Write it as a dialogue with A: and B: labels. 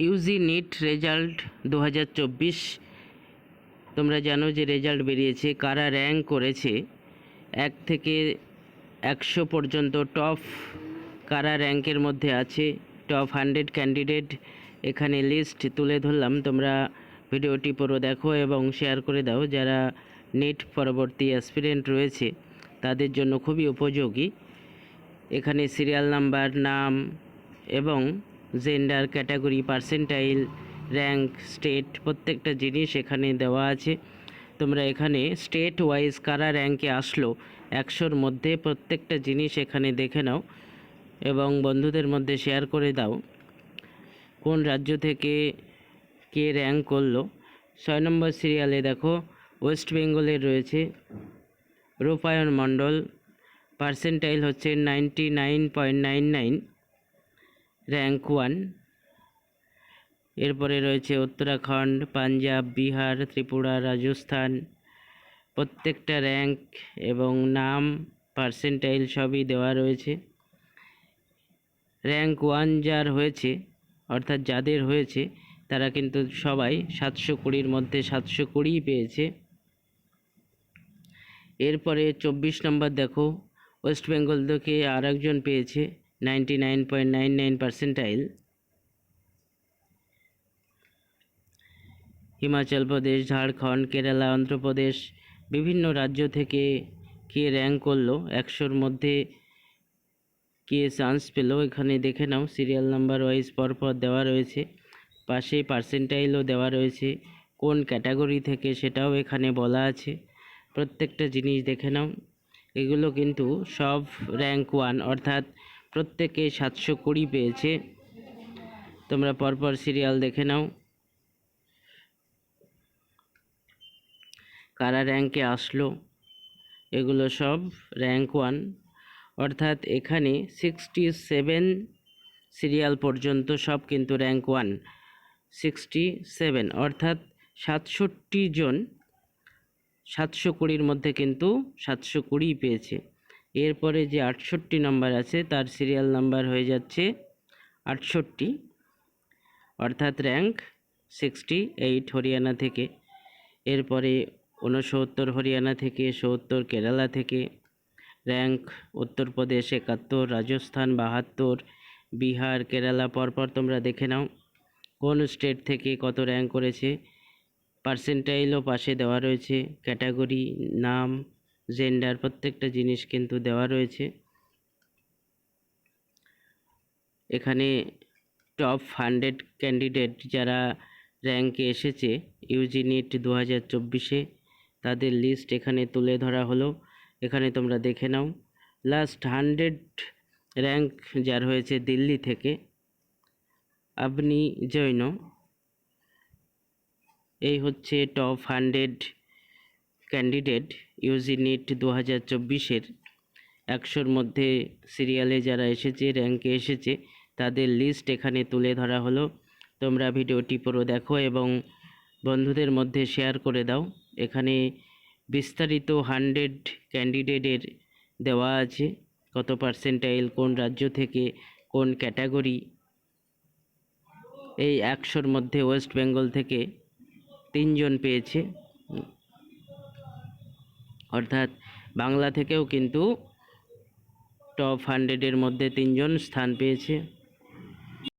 A: Yuji NEET result 2024 তোমরা জানো যে রেজাল্ট বেরিয়েছে, কারা র্যাঙ্ক করেছে 1 থেকে 100 পর্যন্ত, টপ কারা র্যাঙ্কের মধ্যে আছে, টপ 100 ক্যান্ডিডেট এখানে লিস্ট তুলে ধরলাম। তোমরা ভিডিওটি পুরো দেখো এবং শেয়ার করে দাও। যারা নিট পরবর্তী অ্যাসপিরেন্ট রয়েছে তাদের জন্য খুবই উপযোগী। এখানে সিরিয়াল নাম্বার, নাম এবং gender, category, percentile, rank, state প্রত্যেকটা জিনিস এখানে দেওয়া আছে। তোমরা এখানে স্টেট ওয়াইজ কারা র্যাঙ্কে আসলো 100-র মধ্যে প্রত্যেকটা জিনিস এখানে দেখে নাও এবং বন্ধুদের মধ্যে শেয়ার করে দাও। কোন রাজ্য থেকে কে র্যাঙ্ক করলো। 6 নম্বর সিরিয়ালে দেখো ওয়েস্ট বেঙ্গলের রয়েছে রূপায়ণ মণ্ডল, পার্সেন্টাইল হচ্ছে 99.99, র্যাঙ্ক 1। এরপরে রয়েছে উত্তরাখণ্ড, পাঞ্জাব, বিহার, ত্রিপুরা, রাজস্থান, প্রত্যেকটা র্যাঙ্ক এবং নাম, পার্সেন্টাইল সবই দেওয়া রয়েছে। র্যাঙ্ক 1 যার হয়েছে অর্থাৎ যাদের হয়েছে তারা কিন্তু সবাই 720-র মধ্যে 720 পেয়েছে। এরপরে 24 নম্বর দেখো ওয়েস্ট বেঙ্গল থেকে আর একজন পেয়েছে 99.99 পার্সেন্টাইল। হিমাচল প্রদেশ, ঝাড়খণ্ড, কেরালা, অন্ধ্রপ্রদেশ বিভিন্ন রাজ্য থেকে কে র্যাঙ্ক করলো 100-র মধ্যে কে চান্স পেলো এখানে দেখে নাও। সিরিয়াল নাম্বার ওয়াইজ পরপর দেওয়া রয়েছে, পাশে পার্সেন্টাইলও দেওয়া রয়েছে, কোন ক্যাটাগরি থেকে সেটাও এখানে বলা আছে। প্রত্যেকটা জিনিস দেখে নাও। এগুলো কিন্তু সব র্যাঙ্ক 1 অর্থাৎ প্রত্যেকে 720 পেয়েছে। তোমরা পরপর সিরিয়াল দেখে নাও কারা র্যাঙ্কে আসলো। এগুলো সব র্যাঙ্ক 1 অর্থাৎ এখানে 67 সিরিয়াল পর্যন্ত সব কিন্তু র্যাঙ্ক 1। 67 অর্থাৎ 67 জন 720-র মধ্যে কিন্তু 720 পেয়েছে। এরপরে যে 68 নম্বর আছে তার সিরিয়াল নাম্বার হয়ে যাচ্ছে 68 অর্থাৎ র্যাঙ্ক 68 হরিয়ানা থেকে। এরপরে 69 হরিয়ানা থেকে, 70 কেরালা থেকে, র্যাঙ্ক উত্তরপ্রদেশ 71, রাজস্থান 72, বিহার, কেরালা পরপর তোমরা দেখে নাও কোন স্টেট থেকে কত র্যাঙ্ক করেছে। পার্সেন্টাইলও পাশে দেওয়া রয়েছে, ক্যাটাগরি, নাম, জেন্ডার প্রত্যেকটা জিনিস কিন্তু দেওয়া রয়েছে। এখানে টপ 100 ক্যান্ডিডেট যারা র্যাঙ্কে এসেছে ইউজি নিট 2024-এ তাদের লিস্ট এখানে তুলে ধরা হলো। এখানে তোমরা দেখে নাও। লাস্ট 100 র্যাঙ্ক যার হয়েছে দিল্লি থেকে আপনি জৈন। এই হচ্ছে টপ 100 ক্যান্ডিডেট ইউজি নিট 2024-এর 100-র মধ্যে সিরিয়ালে যারা এসেছে, র্যাঙ্কে এসেছে তাদের লিস্ট এখানে তুলে ধরা হলো। তোমরা ভিডিওটি পুরো দেখো এবং বন্ধুদের মধ্যে শেয়ার করে দাও। এখানে বিস্তারিত 100 ক্যান্ডিডেটের দেওয়া আছে, কত পার্সেন্টাইল, কোন রাজ্য থেকে, কোন ক্যাটাগরি। এই 100-র মধ্যে ওয়েস্ট বেঙ্গল থেকে 3 জন পেয়েছে, অর্থাৎ বাংলা থেকেও কিন্তু টপ 100-এর মধ্যে 3 জন স্থান পেয়েছে।